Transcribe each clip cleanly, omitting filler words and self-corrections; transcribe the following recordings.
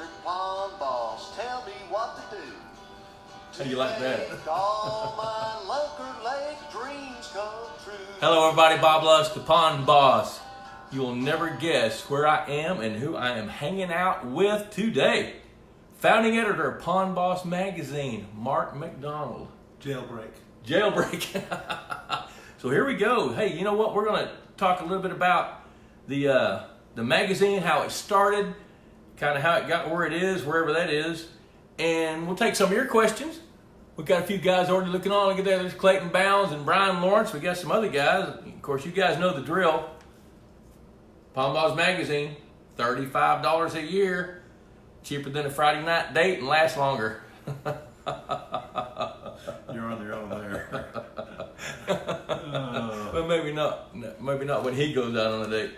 Mr. Pond Boss, tell me what to do. How do you like that? All my Lunker Lake dreams come true. Hello everybody, Bob Lusk, the Pond Boss. You will never guess where I am and who I am hanging out with today. Founding editor of Pond Boss magazine, Mark McDonald. Jailbreak. So here we go. Hey, you know what? We're going to talk a little bit about the magazine, how it started, kind of how it got where it is, wherever that is. And we'll take some of your questions. We've got a few guys already looking on. Look at that. There's Clayton Bounds and Brian Lawrence. We got some other guys. Of course, you guys know the drill. Pond Boss magazine, $35 a year. Cheaper than a Friday night date and lasts longer. You're on your own there. Well, maybe not. Maybe not when he goes out on a date.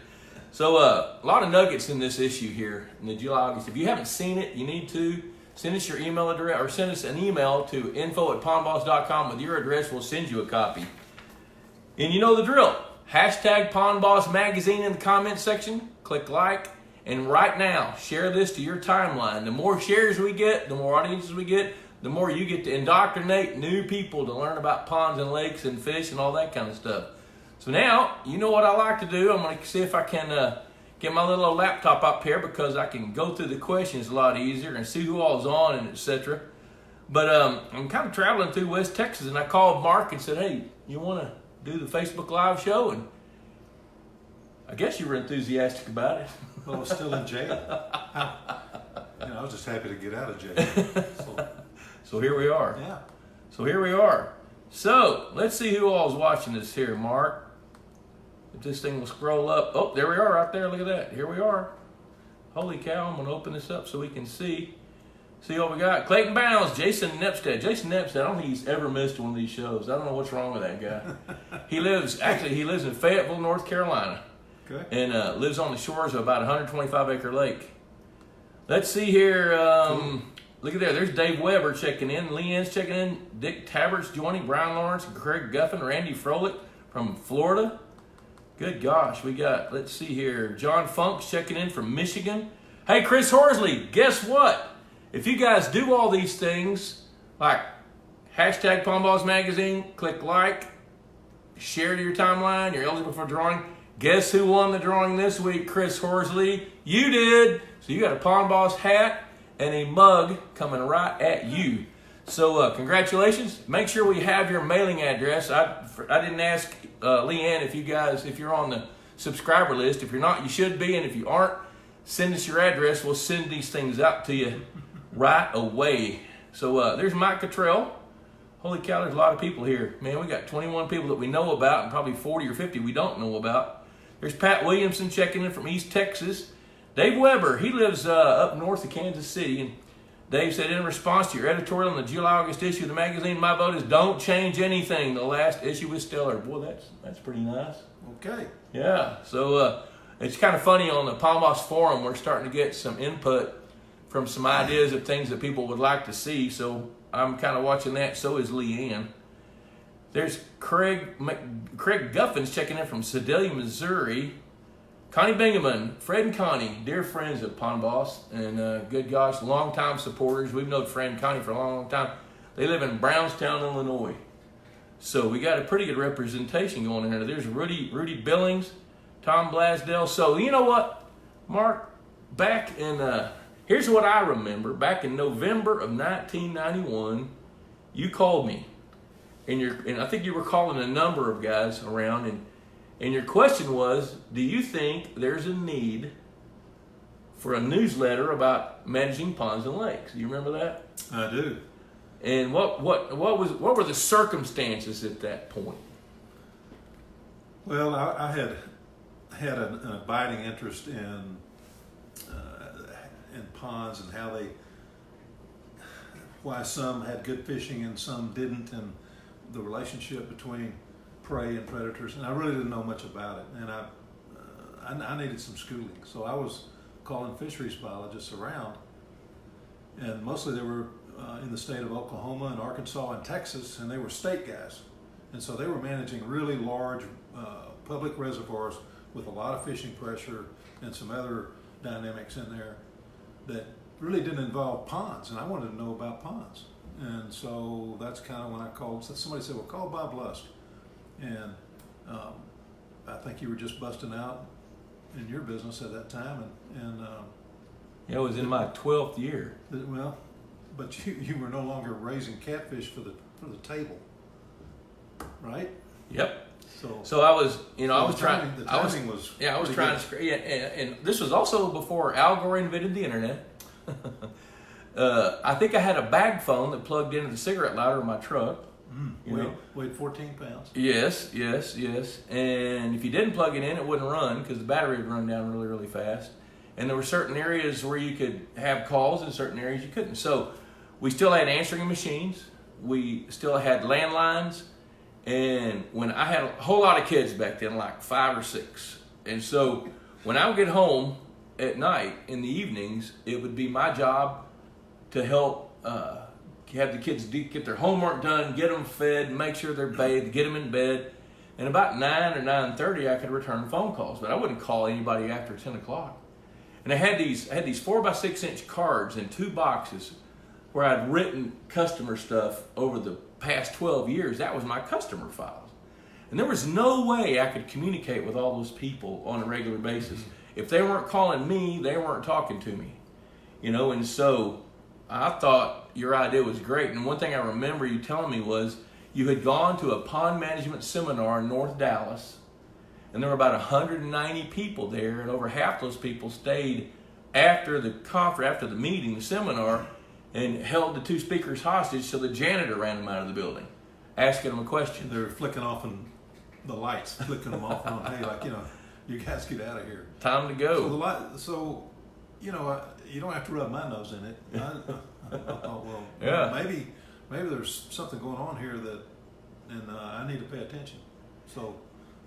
So a lot of nuggets in this issue here in the July, August. If you haven't seen it, you need to send us your email address or send us an email to info@pondboss.com with your address. We'll send you a copy. And you know the drill. Hashtag Pond Boss magazine in the comment section. Click like. And right now, share this to your timeline. The more shares we get, the more audiences we get, the more you get to indoctrinate new people to learn about ponds and lakes and fish and all that kind of stuff. So now, you know what I like to do. I'm going to see if I can get my little laptop up here because I can go through the questions a lot easier and see who all's on and etc. But I'm kind of traveling through West Texas, and I called Mark and said, hey, you want to do the Facebook Live show? And I guess you were enthusiastic about it. Well, I was still in jail. I was just happy to get out of jail. So here we are. Yeah. So here we are. So let's see who all's watching this here, Mark. If this thing will scroll up. Oh, there we are right there. Look at that. Here we are. Holy cow. I'm going to open this up so we can see what we got. Clayton Bounds, Jason Nepstead. Jason Nepstead, I don't think he's ever missed one of these shows. I don't know what's wrong with that guy. He lives in Fayetteville, North Carolina. Okay. And lives on the shores of about a 125-acre lake. Let's see here. Cool. Look at there. There's Dave Weber checking in. Leanne's checking in. Dick Tabert's joining. Brian Lawrence, Craig Guffin, Randy Froelich from Florida. Good gosh. We got, let's see here. John Funk's checking in from Michigan. Hey, Chris Horsley, guess what? If you guys do all these things, like hashtag Pond Boss magazine, click like, share to your timeline, you're eligible for drawing. Guess who won the drawing this week, Chris Horsley? You did. So you got a Pond Boss hat and a mug coming right at you. So congratulations. Make sure we have your mailing address. I didn't ask Leanne if you're on the subscriber list. If you're not, you should be. And if you aren't, send us your address. We'll send these things out to you right away. So there's Mike Cottrell. Holy cow, there's a lot of people here. Man, we got 21 people that we know about and probably 40 or 50 we don't know about. There's Pat Williamson checking in from East Texas. Dave Weber, he lives up north of Kansas City. And Dave said, in response to your editorial in the July-August issue of the magazine, my vote is don't change anything. The last issue was stellar. Boy, that's pretty nice. Okay. Yeah, so it's kind of funny on the Pond Boss forum. We're starting to get some input from some ideas of things that people would like to see. So I'm kind of watching that. So is Leanne. There's Craig Guffin's checking in from Sedalia, Missouri. Connie Bingaman, Fred and Connie, dear friends of Pond Boss, and good gosh, longtime supporters. We've known Fred and Connie for a long, long time. They live in Brownstown, Illinois. So we got a pretty good representation going in here. There's Rudy Billings, Tom Blasdell. So you know what, Mark? Back in here's what I remember. Back in November of 1991, you called me. And I think you were calling a number of guys around, and your question was, do you think there's a need for a newsletter about managing ponds and lakes? Do you remember that? I do. And what were the circumstances at that point? Well, I had an abiding interest in ponds and why some had good fishing and some didn't, and the relationship between prey and predators, and I really didn't know much about it, and I needed some schooling, so I was calling fisheries biologists around, and mostly they were in the state of Oklahoma and Arkansas and Texas, and they were state guys, and so they were managing really large public reservoirs with a lot of fishing pressure and some other dynamics in there that really didn't involve ponds, and I wanted to know about ponds. And so that's kind of when I called. So somebody said, well, call Bob Lusk. And I think you were just busting out in your business at that time. And Yeah, it was in my 12th year. well, but you were no longer raising catfish for the table, right? Yep. So I was, you know, so I was trying. The timing was Yeah, I was pretty trying good. to. Yeah, and this was also before Al Gore invented the internet. I think I had a bag phone that plugged into the cigarette lighter of my truck. You know? Weighed 14 pounds. Yes. And if you didn't plug it in, it wouldn't run because the battery would run down really, really fast. And there were certain areas where you could have calls and certain areas you couldn't. So we still had answering machines. We still had landlines. And when I had a whole lot of kids back then, like 5 or 6. And so when I would get home at night in the evenings, it would be my job to help have the kids get their homework done, get them fed, make sure they're bathed, get them in bed. And about 9 or 9:30, I could return phone calls, but I wouldn't call anybody after 10 o'clock. And I had these 4x6 inch cards in 2 boxes where I'd written customer stuff over the past 12 years. That was my customer files. And there was no way I could communicate with all those people on a regular basis. If they weren't calling me, they weren't talking to me. You know, and so I thought your idea was great. And one thing I remember you telling me was you had gone to a pond management seminar in North Dallas, and there were about 190 people there, and over half those people stayed after the conference, after the meeting, the seminar, and held the 2 speakers hostage so the janitor ran them out of the building, asking them a question. They were flicking off the lights, flicking them off and on. Hey, like, you know, you guys get out of here. Time to go. So the light. So, you know, you don't have to rub my nose in it. I thought, well, Yeah. maybe there's something going on here and I need to pay attention. So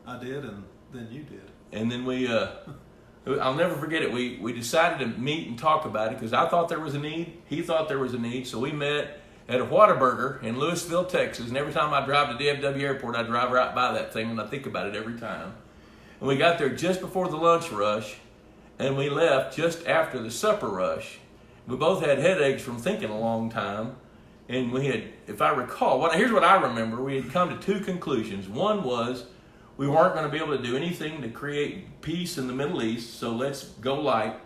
I did, and then you did. And then I'll never forget it. We decided to meet and talk about it because I thought there was a need. He thought there was a need. So we met at a Whataburger in Louisville, Texas. And every time I drive to DFW Airport, I drive right by that thing and I think about it every time. And we got there just before the lunch rush, and we left just after the supper rush. We both had headaches from thinking a long time. And we had, if I recall, here's what I remember. We had come to 2 conclusions. One was we weren't going to be able to do anything to create peace in the Middle East, so let's go light.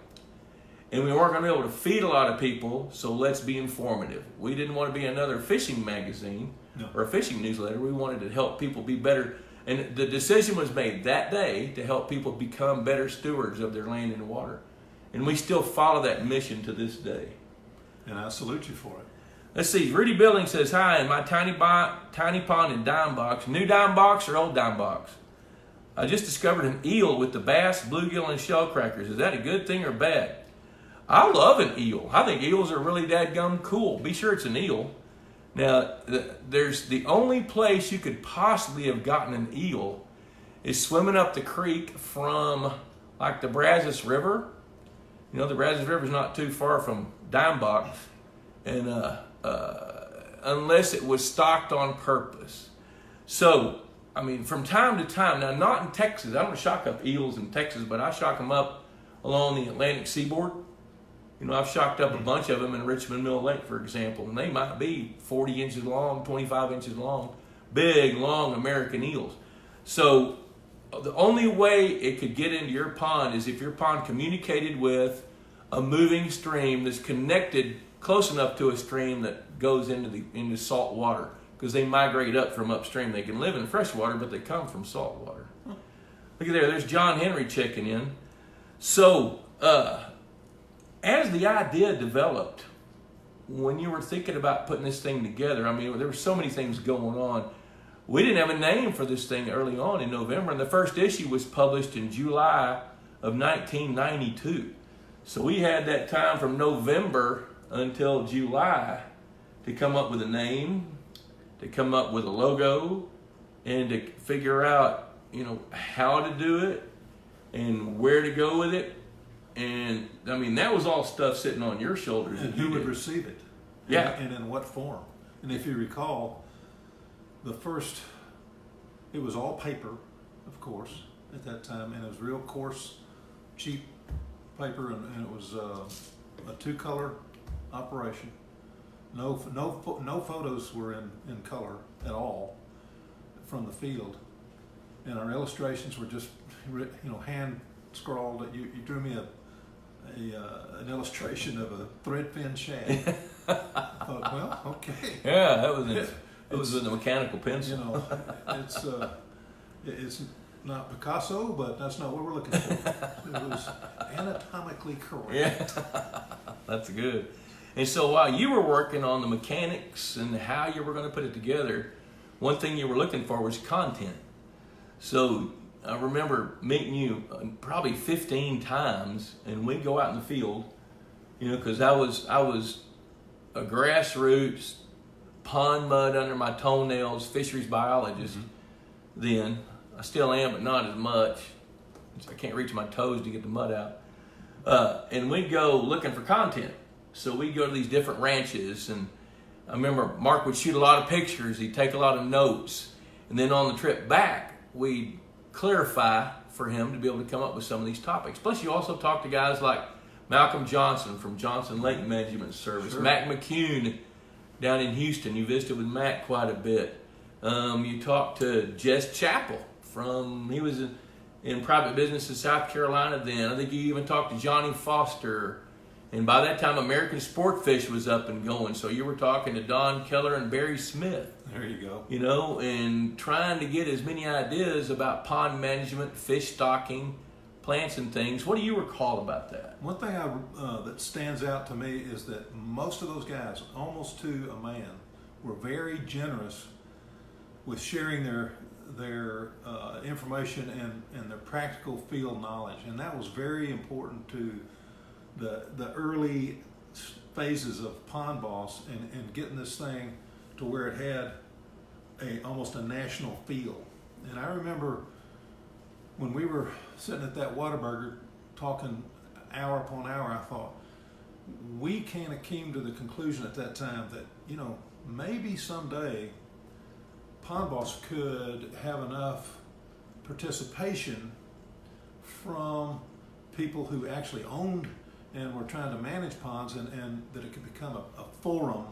And we weren't going to be able to feed a lot of people, so let's be informative. We didn't want to be another fishing magazine or a fishing newsletter. We wanted to help people be better. And the decision was made that day to help people become better stewards of their land and water. And we still follow that mission to this day. And I salute you for it. Let's see. Rudy Billings says, hi, in my tiny pond and dime box, new dime box or old dime box? I just discovered an eel with the bass, bluegill, and shell crackers. Is that a good thing or bad? I love an eel. I think eels are really dadgum cool. Be sure it's an eel. Now, there's the only place you could possibly have gotten an eel is swimming up the creek from like the Brazos River. You know, the Brazos River is not too far from Dime Box, and unless it was stocked on purpose. So, I mean, from time to time, now not in Texas, I don't shock up eels in Texas, but I shock them up along the Atlantic seaboard. You know, I've shocked up a bunch of them in Richmond Mill Lake, for example, and they might be 40 inches long, 25 inches long, big, long American eels. So the only way it could get into your pond is if your pond communicated with a moving stream that's connected close enough to a stream that goes into salt water, because they migrate up from upstream. They can live in fresh water, but they come from salt water. Look at there's John Henry checking in. So, as the idea developed, when you were thinking about putting this thing together, I mean, there were so many things going on. We didn't have a name for this thing early on in November, and the first issue was published in July of 1992. So we had that time from November until July to come up with a name, to come up with a logo, and to figure out, you know, how to do it and where to go with it. And I mean, that was all stuff sitting on your shoulders. And who would receive it? Yeah. And in what form? And if you recall, it was all paper, of course, at that time, and it was real coarse, cheap paper, and it was a two-color operation. No photos were in color at all from the field, and our illustrations were just hand scrawled. You drew me an illustration of a thread fin shad. I thought, well, okay. Yeah, that was with the mechanical pencil. It's not Picasso, but that's not what we're looking for. It was anatomically correct. Yeah, that's good. And so while you were working on the mechanics and how you were going to put it together, one thing you were looking for was content. So I remember meeting you probably 15 times, and we'd go out in the field, because I was a grassroots, pond mud under my toenails, fisheries biologist then. I still am, but not as much. I can't reach my toes to get the mud out. And we'd go looking for content. So we'd go to these different ranches, and I remember Mark would shoot a lot of pictures. He'd take a lot of notes. And then on the trip back, we'd clarify for him to be able to come up with some of these topics. Plus, you also talk to guys like Malcolm Johnson from Johnson Lake Management Service, Sure. Mac McCune down in Houston. You visited with Mac quite a bit. You talked to Jess Chappell he was in private business in South Carolina then. I think you even talked to Johnny Foster. And by that time, American Sportfish was up and going. So you were talking to Don Keller and Barry Smith. There you go. And trying to get as many ideas about pond management, fish stocking, plants and things. What do you recall about that? One thing that stands out to me is that most of those guys, almost to a man, were very generous with sharing their information and their practical field knowledge, and that was very important to the early phases of Pond Boss and getting this thing to where it had almost a national feel. And I remember when we were sitting at that Whataburger talking hour upon hour, I thought, we kind of came to the conclusion at that time that, maybe someday Pond Boss could have enough participation from people who actually owned and were trying to manage ponds, and that it could become a forum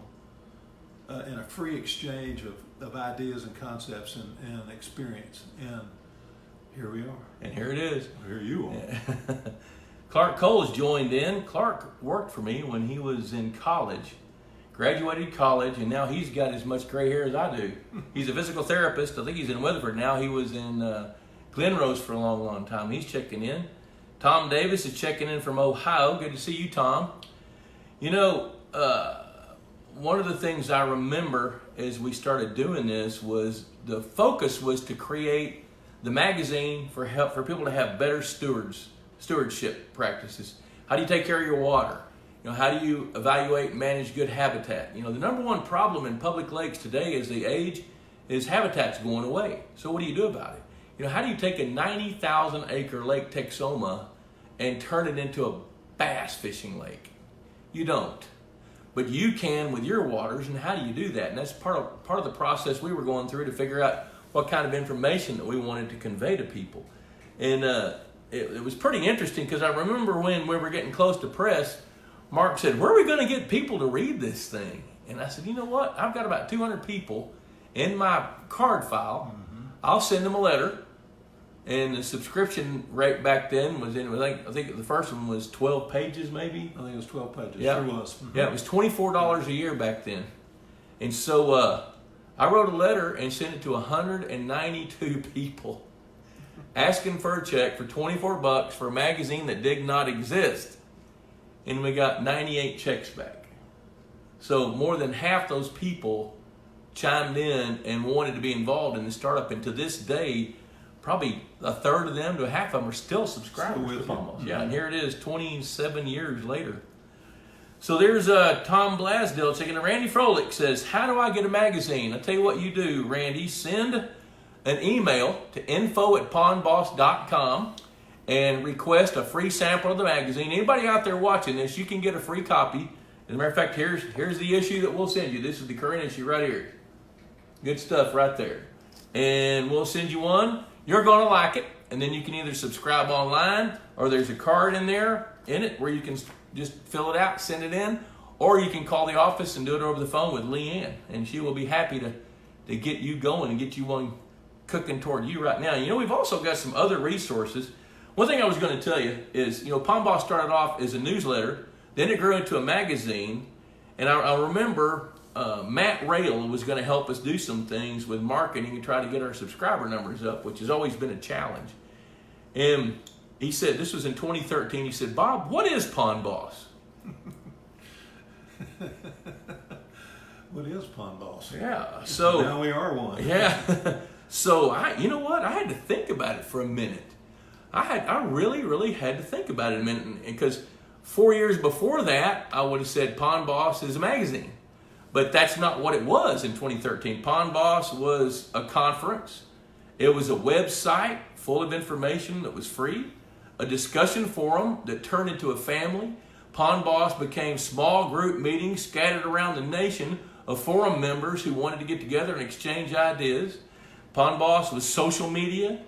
and a free exchange of ideas and concepts and experience. And here we are. And here it is. Here you are. Clark Cole has joined in. Clark worked for me when he was in college, graduated college, and now he's got as much gray hair as I do. He's a physical therapist. I think he's in Weatherford now. He was in Glenrose for a long, long time. He's checking in. Tom Davis is checking in from Ohio. Good to see you, Tom. One of the things I remember as we started doing this was the focus was to create the magazine for people to have better stewardship practices. How do you take care of your water? How do you evaluate and manage good habitat? The number one problem in public lakes today as they age is habitat's going away. So what do you do about it? How do you take a 90,000 acre Lake Texoma and turn it into a bass fishing lake? You don't. But you can with your waters, and how do you do that? And that's part of the process we were going through to figure out what kind of information that we wanted to convey to people. And it was pretty interesting because I remember when we were getting close to press, Mark said, where are we going to get people to read this thing? And I said, you know what? I've got about 200 people in my card file. Mm-hmm. I'll send them a letter. And the subscription rate back then was I think the first one was 12 pages maybe. I think it was 12 pages. Yeah. Sure was. Mm-hmm. Yeah, it was $24 a year back then. And so I wrote a letter and sent it to 192 people asking for a check for $24 for a magazine that did not exist. And we got 98 checks back. So more than half those people chimed in and wanted to be involved in the startup. And to this day, probably a third of them to a half of them are still subscribers to Pond Boss. Yeah, and here it is 27 years later. So there's Tom Blasdell checking in. Randy Froelich says, how do I get a magazine? I'll tell you what you do, Randy. Send an email to info@pondboss.com and request a free sample of the magazine. Anybody out there watching this, you can get a free copy. As a matter of fact, here's the issue that we'll send you. This is the current issue right here. Good stuff right there. And we'll send you one. You're going to like it. And then you can either subscribe online or there's a card in it where you can just fill it out, send it in, or you can call the office and do it over the phone with Leanne, and she will be happy to get you going and get you one cooking toward you right now. We've also got some other resources. One thing I was going to tell you is, Pond Boss started off as a newsletter, then it grew into a magazine, and I remember Matt Rail was going to help us do some things with marketing and try to get our subscriber numbers up, which has always been a challenge. And he said, this was in 2013, he said, Bob, what is Pond Boss? What is Pond Boss? Yeah, so now we are one. Yeah, so I had to think about it for a minute. I really had to think about it a minute, because 4 years before that, I would have said Pond Boss is a magazine, but that's not what it was in 2013. Pond Boss was a conference. It was a website full of information that was free, a discussion forum that turned into a family. Pond Boss became small group meetings scattered around the nation of forum members who wanted to get together and exchange ideas. Pond Boss was social media.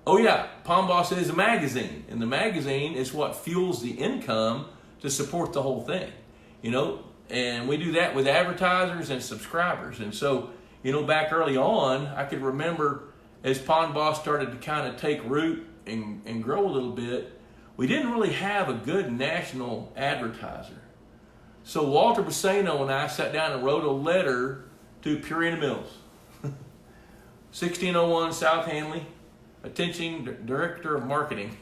Oh yeah, Pond Boss is a magazine, and the magazine is what fuels the income to support the whole thing, and we do that with advertisers and subscribers. And so, back early on, I could remember as Pond Boss started to kind of take root and grow a little bit, we didn't really have a good national advertiser. So Walter Bassano and I sat down and wrote a letter to Purina Mills, 1601 South Hanley. Attention, Director of Marketing.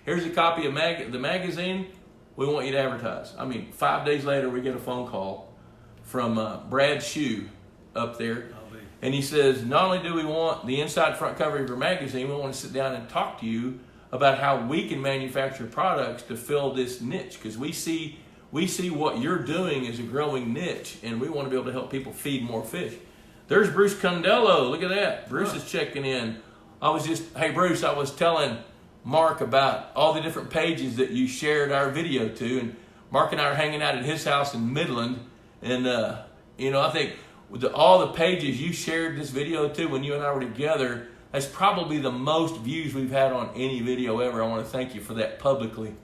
Here's a copy of the magazine. We want you to advertise. 5 days later, we get a phone call from Brad Shue up there. And he says, not only do we want the inside front cover of your magazine, we want to sit down and talk to you about how we can manufacture products to fill this niche. Because we see what you're doing as a growing niche, and we want to be able to help people feed more fish. There's Bruce Condello. Look at that. Bruce is checking in. Hey Bruce, I was telling Mark about all the different pages that you shared our video to, and Mark and I are hanging out at his house in Midland, and I think with all the pages you shared this video to when you and I were together, that's probably the most views we've had on any video ever. I want to thank you for that publicly.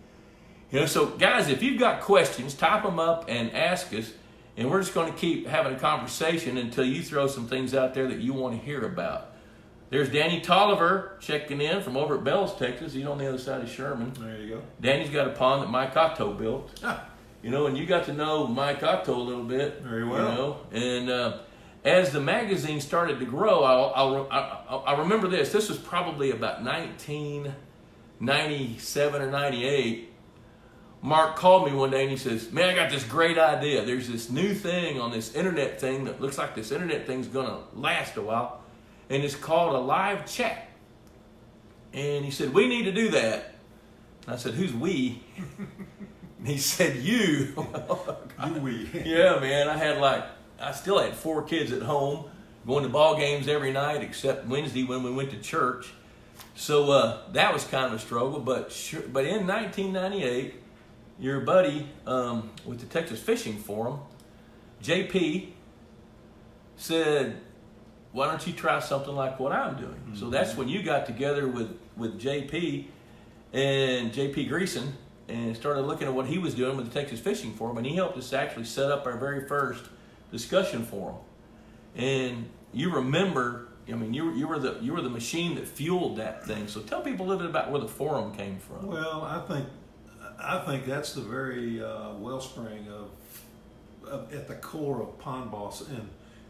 So guys, if you've got questions, type them up and ask us, and we're just going to keep having a conversation until you throw some things out there that you want to hear about. There's Danny Tolliver checking in from over at Bells, Texas. He's on the other side of Sherman. There you go. Danny's got a pond that Mike Otto built. And you got to know Mike Otto a little bit. Very well. And as the magazine started to grow, I remember this. This was probably about 1997 or 98. Mark called me one day and he says, man, I got this great idea. There's this new thing on this internet thing that looks like this internet thing's going to last a while. And it's called a live chat. And he said, we need to do that. And I said, who's we? And he said, you. You we. Yeah, man. I still had 4 kids at home, going to ball games every night except Wednesday when we went to church. So that was kind of a struggle. But in 1998, your buddy with the Texas Fishing Forum, JP, said, why don't you try something like what I'm doing? Mm-hmm. So that's when you got together with JP and JP Greason and started looking at what he was doing with the Texas Fishing Forum, and he helped us actually set up our very first discussion forum. And you remember, you were the machine that fueled that thing. So tell people a little bit about where the forum came from. Well, I think that's the very wellspring of at the core of Pond Boss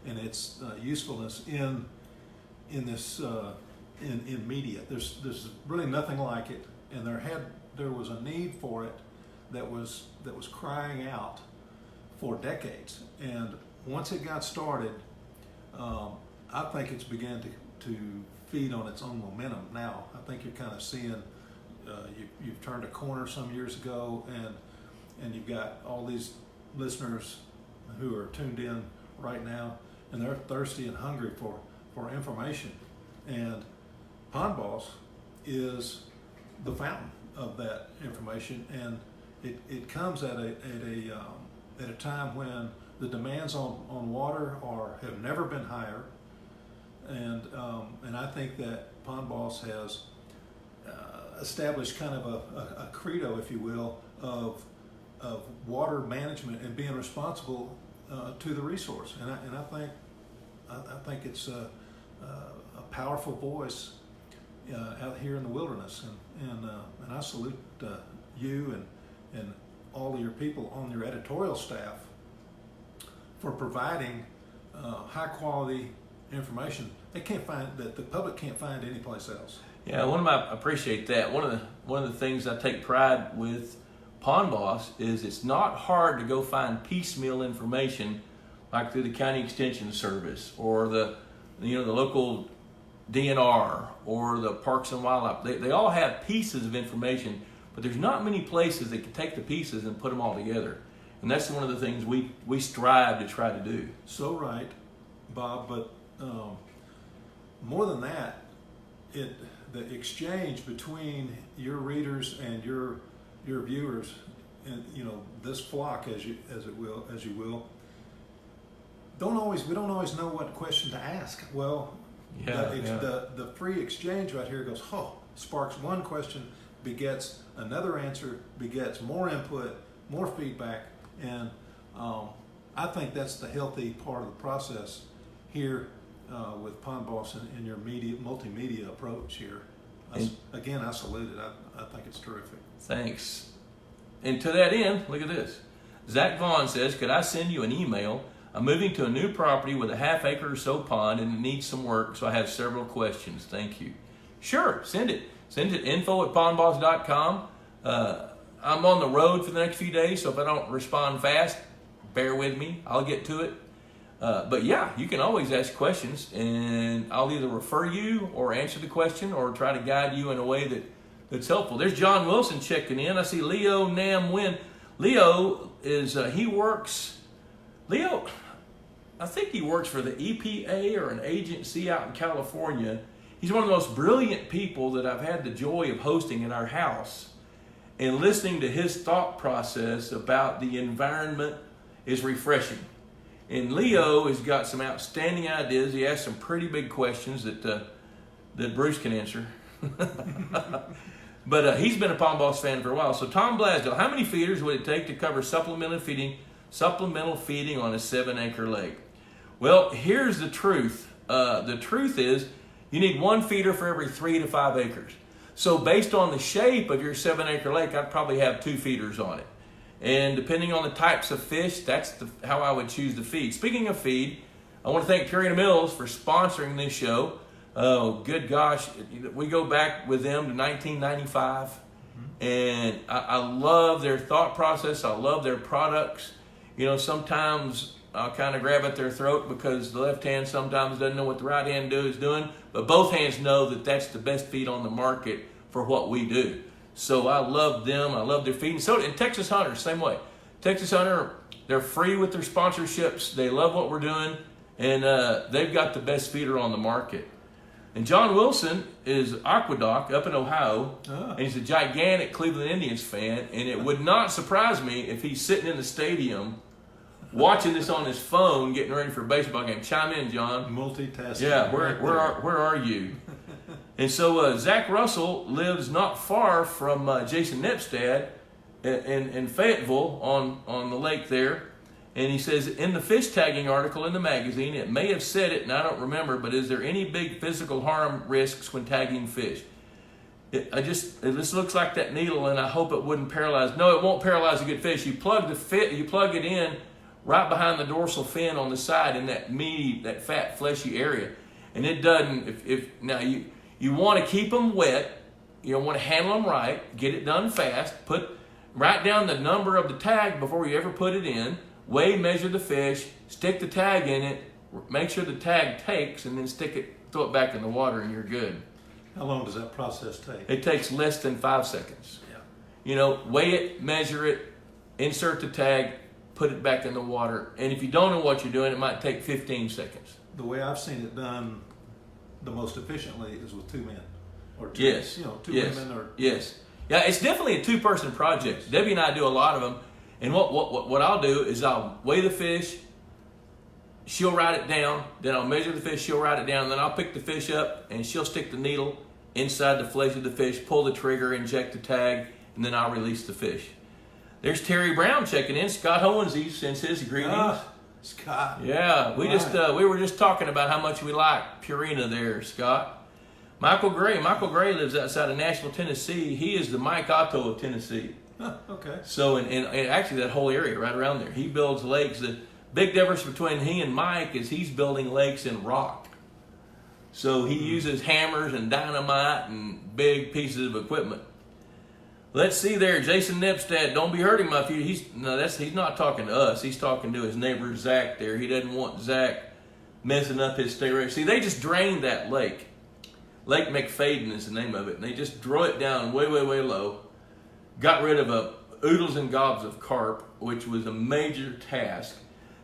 and its usefulness in this in media. There's really nothing like it, and there was a need for it that was crying out for decades. And once it got started, I think it's began to feed on its own momentum now. I think you're kind of seeing you've turned a corner some years ago, and you've got all these listeners who are tuned in right now, and they're thirsty and hungry for information. And Pond Boss is the fountain of that information, and it comes at a time when the demands on water have never been higher, and I think that Pond Boss has established kind of a credo, if you will, of of water management and being responsible to the resource. And I think it's a powerful voice out here in the wilderness. And I salute you and all of your people on your editorial staff for providing high quality information that the public can't find anyplace else. Yeah, I appreciate that. One of the things I take pride with Pond Boss is it's not hard to go find piecemeal information like through the county extension service or the local DNR or the Parks and Wildlife. They all have pieces of information, but there's not many places that can take the pieces and put them all together. And that's one of the things we strive to try to do. So right, Bob, but more than that, the exchange between your readers and your viewers, and this flock, as you will, we don't always know what question to ask. Well, the free exchange right here goes, sparks one question, begets another answer, begets more input, more feedback, and I think that's the healthy part of the process here with Pond Boss and your multimedia approach here. Again, I salute it. I think it's terrific. Thanks. And to that end, look at this. Zach Vaughn says, could I send you an email? I'm moving to a new property with a half-acre or so pond and it needs some work, so I have several questions. Thank you. Sure, send it. Send it info@pondboss.com. I'm on the road for the next few days, so if I don't respond fast, bear with me. I'll get to it. But yeah, you can always ask questions, and I'll either refer you or answer the question or try to guide you in a way that's helpful. There's John Wilson checking in. I see Leo Nam Win. Leo I think he works for the EPA or an agency out in California. He's one of the most brilliant people that I've had the joy of hosting in our house. And listening to his thought process about the environment is refreshing. And Leo has got some outstanding ideas. He asked some pretty big questions that Bruce can answer. But he's been a Pond Boss fan for a while. So Tom Blasdale, how many feeders would it take to cover supplemental feeding on a 7-acre lake? Well, here's the truth. The truth is you need one feeder for every 3 to 5 acres. So based on the shape of your 7-acre lake, I'd probably have 2 feeders on it. And depending on the types of fish, that's how I would choose to feed. Speaking of feed, I want to thank Purina Mills for sponsoring this show. Oh, good gosh. We go back with them to 1995. And I love their thought process. I love their products. Sometimes I'll kind of grab at their throat because the left hand sometimes doesn't know what the right hand is doing. But both hands know that that's the best feed on the market for what we do. So I love them. I love their feed. And Texas Hunter, same way. Texas Hunter, they're free with their sponsorships. They love what we're doing. And they've got the best feeder on the market. And John Wilson is Aqueduct up in Ohio. And he's a gigantic Cleveland Indians fan. And it would not surprise me if he's sitting in the stadium watching this on his phone, getting ready for a baseball game. Chime in, John. Multitasking. Yeah, where are you? And so Zach Russell lives not far from Jason Nepstad in Fayetteville on the lake there. And he says, in the fish tagging article in the magazine, it may have said it, and I don't remember, but is there any big physical harm risks when tagging fish? This looks like that needle, and I hope it wouldn't paralyze. No, it won't paralyze a good fish. You plug it in right behind the dorsal fin on the side in that meaty, that fat, fleshy area. And it doesn't, now you want to keep them wet. You want to handle them right, get it done fast, write down the number of the tag before you ever put it in, weigh, measure the fish, stick the tag in it, make sure the tag takes, and then throw it back in the water, and you're good. How long does that process take? It takes less than 5 seconds. Yeah. Weigh it, measure it, insert the tag, put it back in the water. And if you don't know what you're doing, it might take 15 seconds. The way I've seen it done the most efficiently is with 2 men. Or two, yes. 2 women. Yes. Yeah, it's definitely a 2-person project. Debbie and I do a lot of them. And what I'll do is I'll weigh the fish, she'll write it down, then I'll measure the fish, she'll write it down, then I'll pick the fish up and she'll stick the needle inside the flesh of the fish, pull the trigger, inject the tag, and then I'll release the fish. There's Terry Brown checking in. Scott Hohensie sends his greetings. Scott. Yeah, we were just talking about how much we like Purina there, Scott. Michael Gray lives outside of Nashville, Tennessee. He is the Mike Otto of Tennessee. Okay. So, and actually that whole area right around there, he builds lakes. The big difference between he and Mike is he's building lakes in rock. So he uses hammers and dynamite and big pieces of equipment. Let's see there, Jason Nepstad. Don't be hurting my feet. He's not talking to us. He's talking to his neighbor Zach there. He doesn't want Zach messing up his stay. See, they just drained that lake. Lake McFadden is the name of it. And they just drew it down way, way, way low. Got rid of oodles and gobs of carp, which was a major task.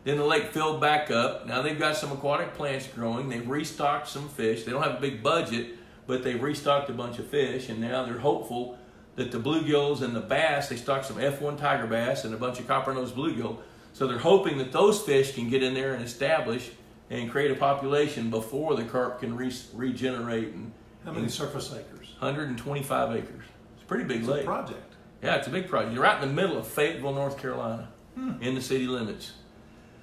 Then the lake filled back up. Now they've got some aquatic plants growing. They've restocked some fish. They don't have a big budget, but they've restocked a bunch of fish. And now they're hopeful that the bluegills and the bass, they stocked some F1 tiger bass and a bunch of copper-nosed bluegill. So they're hoping that those fish can get in there and establish and create a population before the carp can regenerate. How many surface acres? 125 acres. It's a pretty big lake. It's a project. Yeah, it's a big project. You're right in the middle of Fayetteville, North Carolina, in the city limits.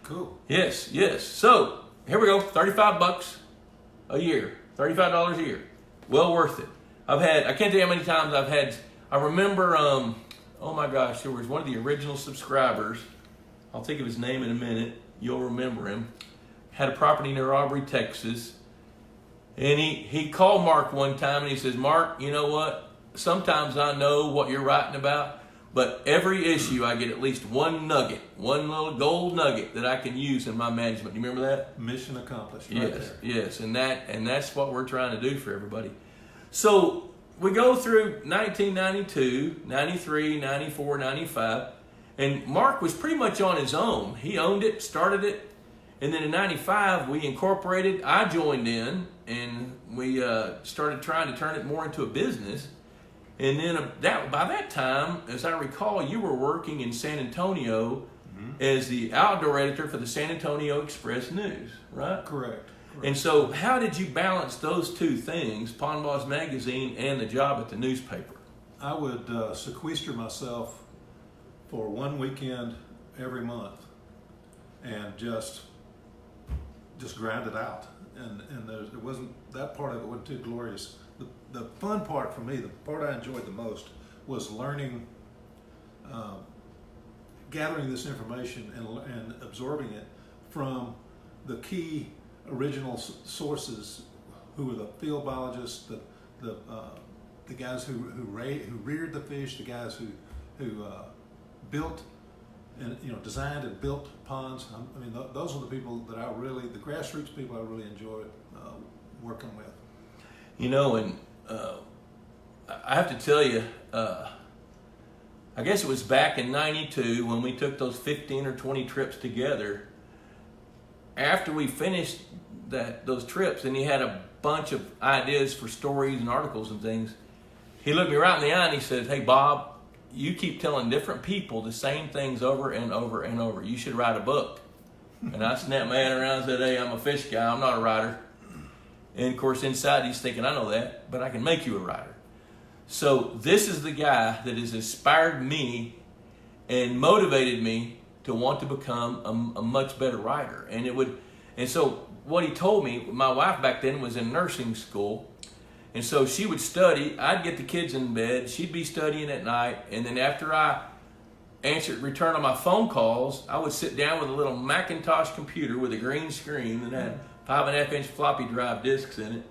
Cool. Yes. So here we go. $35 a year. $35 a year. Well worth it. I can't tell you how many times I remember, oh my gosh, there was one of the original subscribers. I'll think of his name in a minute. You'll remember him. Had a property near Aubrey, Texas. And he called Mark one time and he says, Mark, you know what? Sometimes I know what you're writing about, but every issue I get at least one nugget, one little gold nugget that I can use in my management. Do you remember that? Mission accomplished. Yes. And that's what we're trying to do for everybody. So we go through 1992, 93, 94, 95, and Mark was pretty much on his own. He owned it, started it, and then in 95 we incorporated. I joined in, and we started trying to turn it more into a business. And then by that time, as I recall, you were working in San Antonio as the outdoor editor for the San Antonio Express News, right? Correct. And so how did you balance those two things, Pond Boss Magazine and the job at the newspaper? I would sequester myself for one weekend every month and just grind it out. And it wasn't, that part of it wasn't too glorious. The fun part for me, the part I enjoyed the most, was learning, gathering this information and absorbing it from the key original sources, who were the field biologists, the guys who reared the fish, the guys who built and designed and built ponds. I mean, those are the people that the grassroots people I really enjoyed working with. And I have to tell you, I guess it was back in 92 when we took those 15 or 20 trips together. After we finished those trips, and he had a bunch of ideas for stories and articles and things, he looked me right in the eye and he said, "Hey, Bob, you keep telling different people the same things over and over and over. You should write a book." And I snapped my head around and said, "Hey, I'm a fish guy. I'm not a writer." And of course, inside he's thinking, "I know that, but I can make you a writer." So this is the guy that has inspired me and motivated me to want to become a much better writer. And so what he told me, my wife back then was in nursing school, and so she would study. I'd get the kids in bed. She'd be studying at night, and then after I return on my phone calls, I would sit down with a little Macintosh computer with a green screen that had 5.5-inch floppy drive discs in it.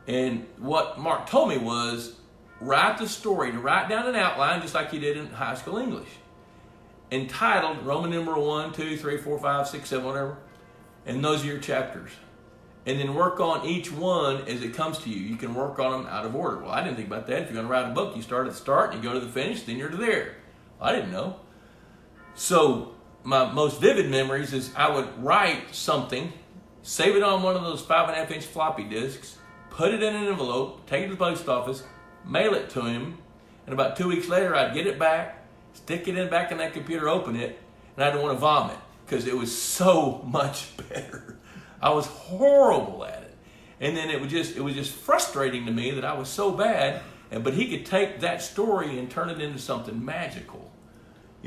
And what Mark told me was, write the story, to write down an outline just like you did in high school English, entitled Roman numeral 1, 2, 3, 4, 5, 6, 7, whatever, and those are your chapters. And then work on each one as it comes to you. You can work on them out of order. Well, I didn't think about that. If you're going to write a book, you start at the start and you go to the finish, then you're to there. I didn't know. So my most vivid memories is I would write something, save it on one of those 5.5-inch floppy disks, put it in an envelope, take it to the post office, mail it to him, and about 2 weeks later I'd get it back, stick it back in that computer, open it, and I didn't want to vomit because it was so much better. I was horrible at it. And then it was just frustrating to me that I was so bad, but he could take that story and turn it into something magical.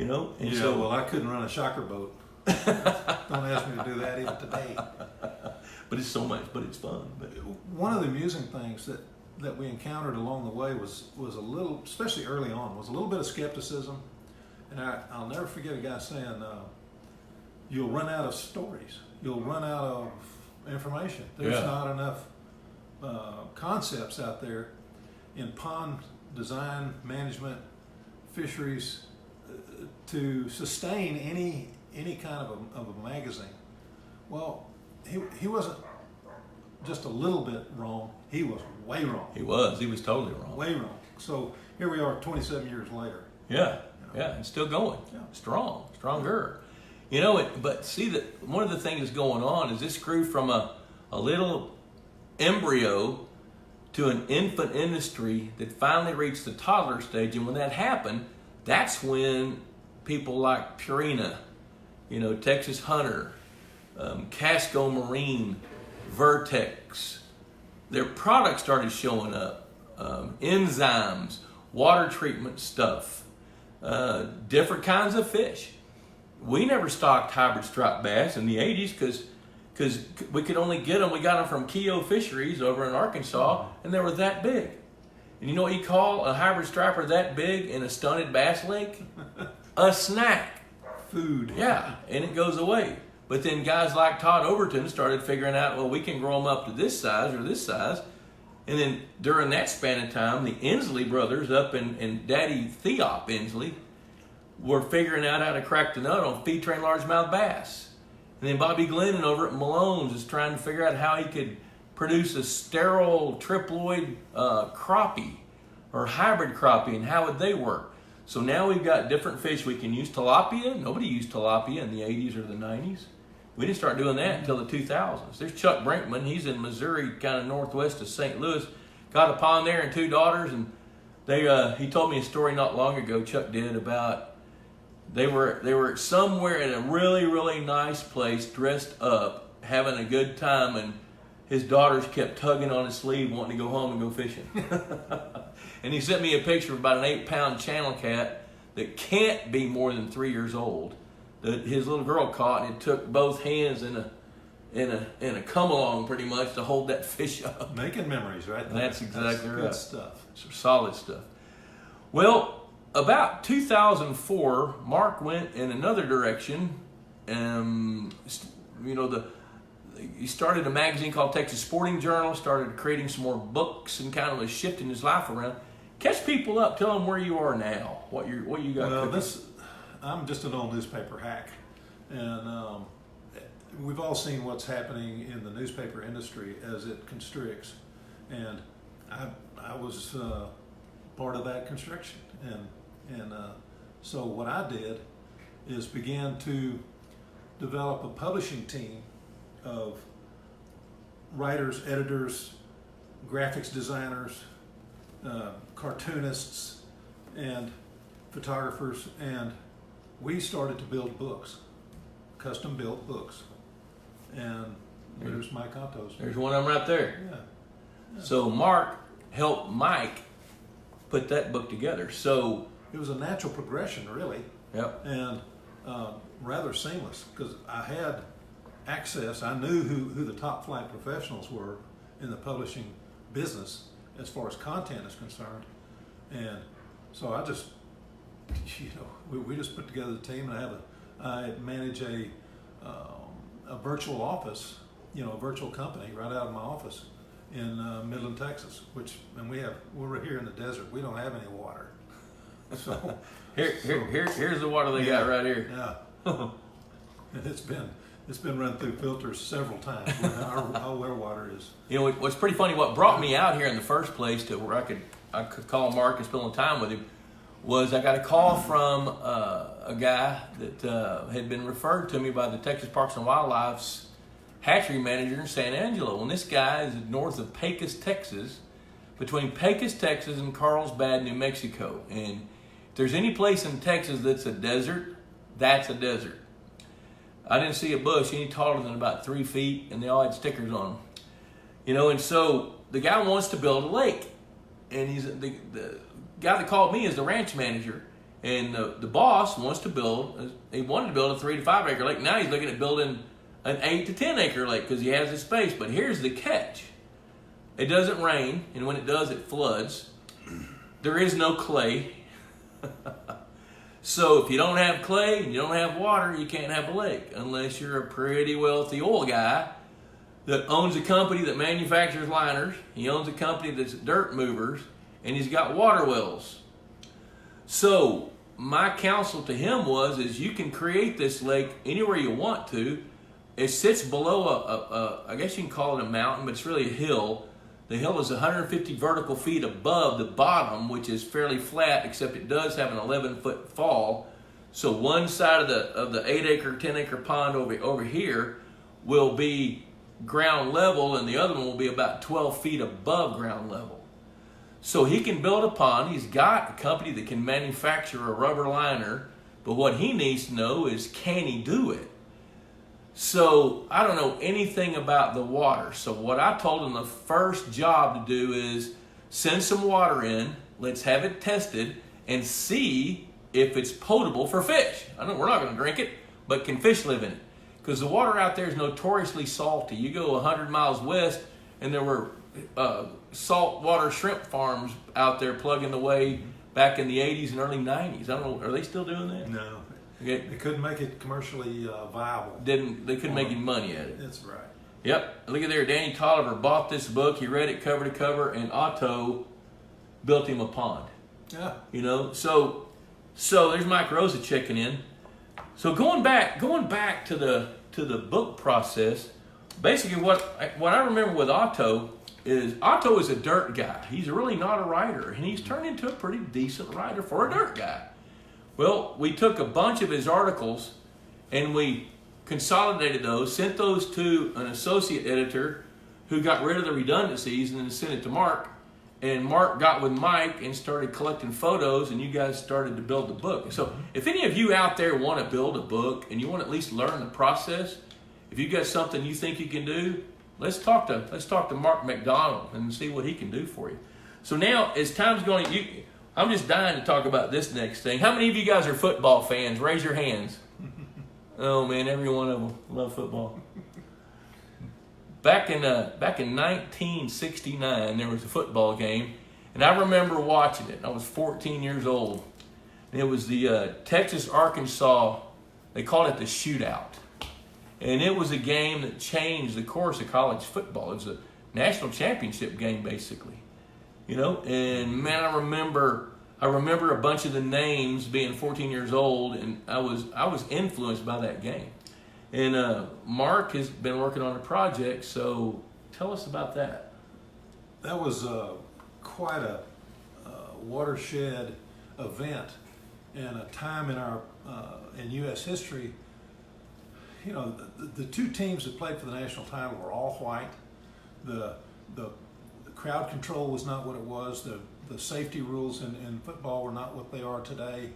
you know. And Yeah, well, I couldn't run a shocker boat. Don't ask me to do that even today. But it's so much, but it's fun. But One of the amusing things that we encountered along the way was a little, especially early on, was a little bit of skepticism. And I'll never forget a guy saying, you'll run out of stories. You'll run out of information. There's Yeah. not enough concepts out there in pond design, management, fisheries to sustain any kind of a magazine. Well, he wasn't just a little bit wrong. He was way wrong. he was totally wrong. Way wrong. So here we are 27 years later. Yeah, yeah, and still going, Yeah. stronger. You know, but see that one of the things going on is this grew from a little embryo to an infant industry that finally reached the toddler stage. And when that happened, that's when people like Purina, you know, Texas Hunter, Casco Marine, Vertex, their products started showing up. Enzymes, water treatment stuff, different kinds of fish. We never stocked hybrid striped bass in the 80s because we could only get them. We got them from Keogh Fisheries over in Arkansas, and they were that big. And you know what you call a hybrid striper that big in a stunted bass lake? A snack. Food. Yeah, and it goes away. But then guys like Todd Overton started figuring out, well, we can grow them up to this size or this size. And then during that span of time, the Inslee brothers up in Daddy Theop Inslee were figuring out how to crack the nut on feed train largemouth bass. And then Bobby Glennon over at Malone's is trying to figure out how he could produce a sterile triploid crappie or hybrid crappie, and how would they work. So now we've got different fish we can use. Tilapia, nobody used tilapia in the 80s or the 90s. We didn't start doing that until the 2000s. There's Chuck Brinkman, he's in Missouri, kind of northwest of St. Louis. Got a pond there and 2 daughters, and he told me a story not long ago, Chuck did, about they were somewhere in a really, really nice place, dressed up, having a good time, and his daughters kept tugging on his sleeve, wanting to go home and go fishing. And he sent me a picture of about an 8-pound channel cat that can't be more than 3 years old, that his little girl caught, and it took both hands in a come along pretty much to hold that fish up. Making memories, right? That's exactly right. Good stuff. Some solid stuff. Well, about 2004, Mark went in another direction. He started a magazine called Texas Sporting Journal, started creating some more books, and kind of was shifting his life around. Catch people up, tell them where you are now, what you got. Well, I'm just an old newspaper hack, and we've all seen what's happening in the newspaper industry as it constricts, and I was part of that constriction, and so what I did is began to develop a publishing team of writers, editors, graphics designers, cartoonists, and photographers, and we started to build books, custom built books. And there's Mike Otto's. There's one of them right there. Yeah. So Mark helped Mike put that book together. So It was a natural progression, really. Yep. And rather seamless, because I had access. I knew who the top flight professionals were in the publishing business as far as content is concerned. And so I just, we just put together the team, and I manage a virtual office, a virtual company right out of my office in Midland, Texas, we're here in the desert. We don't have any water. So here's the water they got right here. Yeah. And it's been run through filters several times. Our well water is. What's pretty funny, what brought me out here in the first place to where I could call Mark and spend time with him was I got a call from a guy that had been referred to me by the Texas Parks and Wildlife's hatchery manager in San Angelo. And this guy is north of Pecos, Texas, between Pecos, Texas and Carlsbad, New Mexico. And if there's any place in Texas that's a desert, that's a desert. I didn't see a bush any taller than about 3 feet, and they all had stickers on them. And so the guy wants to build a lake. And the guy that called me is the ranch manager. And the boss wants to build, he wanted to build a 3 to 5 acre lake. Now he's looking at building an 8 to 10 acre lake because he has the space. But here's the catch. It doesn't rain, and when it does, it floods. There is no clay. So if you don't have clay and you don't have water, you can't have a lake unless you're a pretty wealthy oil guy that owns a company that manufactures liners. He owns a company that's dirt movers, and he's got water wells. So my counsel to him is you can create this lake anywhere you want to. It sits below I guess you can call it a mountain, but it's really a hill. The hill is 150 vertical feet above the bottom, which is fairly flat, except it does have an 11-foot fall. So one side of the 8 acre, 10 acre pond over here will be ground level, and the other one will be about 12 feet above ground level. So he can build a pond. He's got a company that can manufacture a rubber liner, but what he needs to know is, can he do it? So I don't know anything about the water. So what I told him the first job to do is send some water in, let's have it tested, and see if it's potable for fish. I know we're not going to drink it, but can fish live in it? Because the water out there is notoriously salty. You go 100 miles west, and there were saltwater shrimp farms out there plugging away back in the 80s and early 90s. I don't know, are they still doing that? No. Okay. They couldn't make it commercially viable. They couldn't make any money at it. That's right. Yep. Look at there. Danny Tolliver bought this book. He read it cover to cover, and Otto built him a pond. Yeah. You know, so there's Mike Rosa checking in. So going back to the book process, basically what I remember with Otto is a dirt guy. He's really not a writer, and he's turned into a pretty decent writer for a dirt guy. Well, we took a bunch of his articles and we consolidated those, sent those to an associate editor who got rid of the redundancies and then sent it to Mark. And Mark got with Mike and started collecting photos, and you guys started to build the book. So if any of you out there want to build a book and you want to at least learn the process, if you got something you think you can do, let's talk to Mark McDonald and see what he can do for you. So now, as time's going, I'm just dying to talk about this next thing. How many of you guys are football fans? Raise your hands. Oh man, every one of them love football. Back in 1969, there was a football game, and I remember watching it. I was 14 years old. And it was the Texas-Arkansas, they called it the shootout. And it was a game that changed the course of college football. It was a national championship game, basically. You know, and man, I remember a bunch of the names being 14 years old, and I was influenced by that game. And Mark has been working on a project, so tell us about that. That was quite a watershed event and a time in our in U.S. history. You know, the two teams that played for the national title were all white. The crowd control was not what it was. The safety rules in football were not what they are today.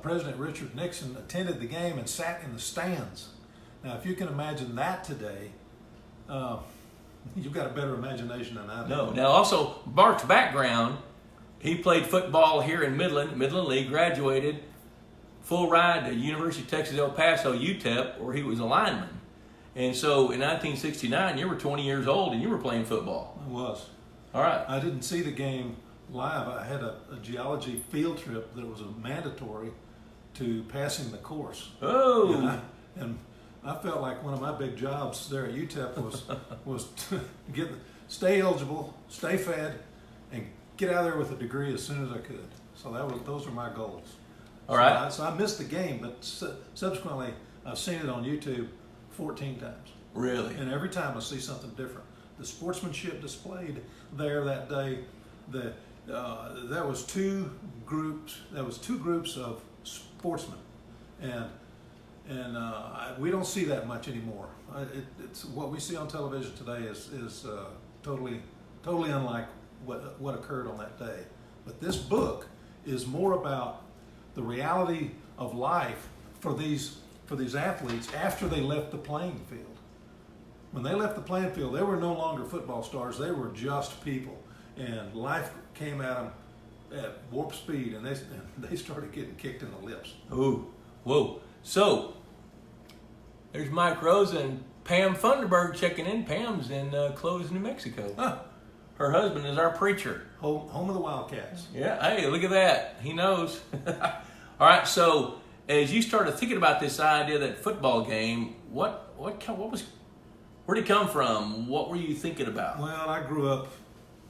President Richard Nixon attended the game and sat in the stands. Now, if you can imagine that today, you've got a better imagination than I do. No. Now, also, Mark's background, he played football here in Midland League, graduated, full ride to University of Texas El Paso, UTEP, where he was a lineman. And so in 1969, you were 20 years old and you were playing football. I was. All right. I didn't see the game live. I had a geology field trip that was mandatory to passing the course. Oh. And I felt like one of my big jobs there at UTEP was to stay eligible, stay fed, and get out of there with a degree as soon as I could. So those were my goals. All right. So I missed the game, but subsequently I've seen it on YouTube 14 times. Really? And every time I see something different. The sportsmanship displayed there that day, there was two groups of sportsmen, and we don't see that much anymore. It's what we see on television today is totally unlike what occurred on that day. But this book is more about the reality of life for these athletes after they left the playing field. When they left the playing field, they were no longer football stars. They were just people, and life came at them at warp speed, and they started getting kicked in the lips. Ooh, whoa. So, there's Mike Rosa and Pam Funderburg checking in. Pam's in Clovis, New Mexico. Huh. Her husband is our preacher. Home of the Wildcats. Yeah, hey, look at that. He knows. All right, so as you started thinking about this idea, that football game, what was, where'd it come from? What were you thinking about? Well, I grew up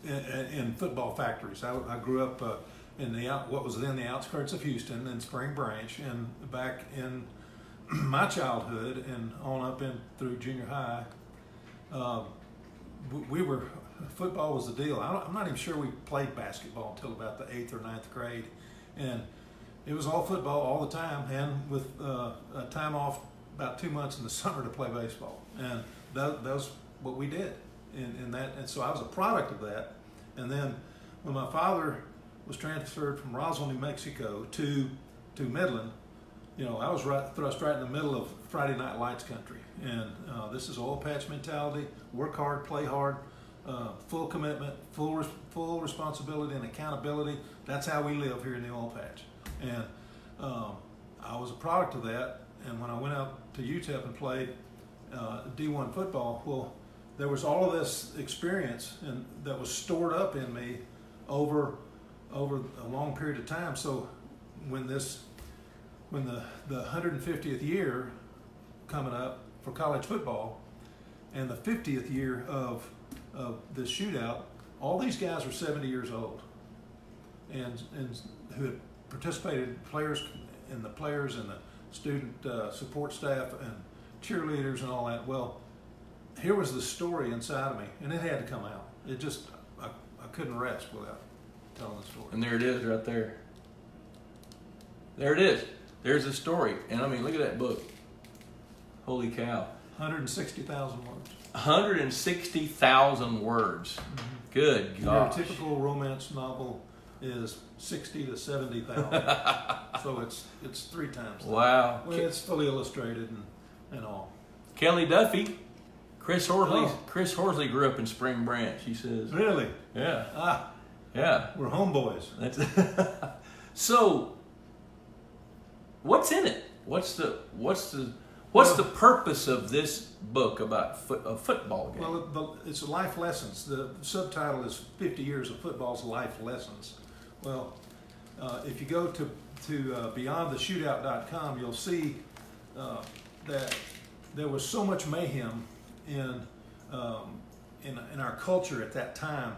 in football factories. I grew up in what was then the outskirts of Houston in Spring Branch, and back in my childhood and on up in through junior high, football was the deal. I'm not even sure we played basketball until about the 8th or 9th grade, and it was all football all the time, and with a time off about 2 months in the summer to play baseball, and that was what we did in that. And so I was a product of that. And then when my father was transferred from Roswell, New Mexico to Midland, I was thrust right in the middle of Friday Night Lights country, and this is oil patch mentality: work hard, play hard, full commitment, full responsibility and accountability. That's how we live here in the oil patch. And I was a product of that. And when I went out to UTEP and played D1 football, well, there was all of this experience and that was stored up in me over a long period of time. So when the 150th year coming up for college football and the 50th year of this shootout, all these guys were 70 years old and who had participated, players and the student support staff and cheerleaders and all that. Well, here was the story inside of me, and it had to come out. It just, I couldn't rest without telling the story. And there it is right there. There it is. There's the story. And I mean, look at that book. Holy cow. 160,000 words. 160,000 words. Mm-hmm. Good gosh. Your typical romance novel is 60 to 70,000. So it's 3 times that. Wow. Well, it's fully illustrated and all. Kelly Duffy, Chris Horsley. Oh. Chris Horsley grew up in Spring Branch. He says. Really? Yeah. Yeah. We're homeboys. So, what's in it? What's the purpose of this book about a football game? Well, it's life lessons. The subtitle is 50 Years of Football's Life Lessons. Well, if you go to beyondtheshootout.com, you'll see that there was so much mayhem in our culture at that time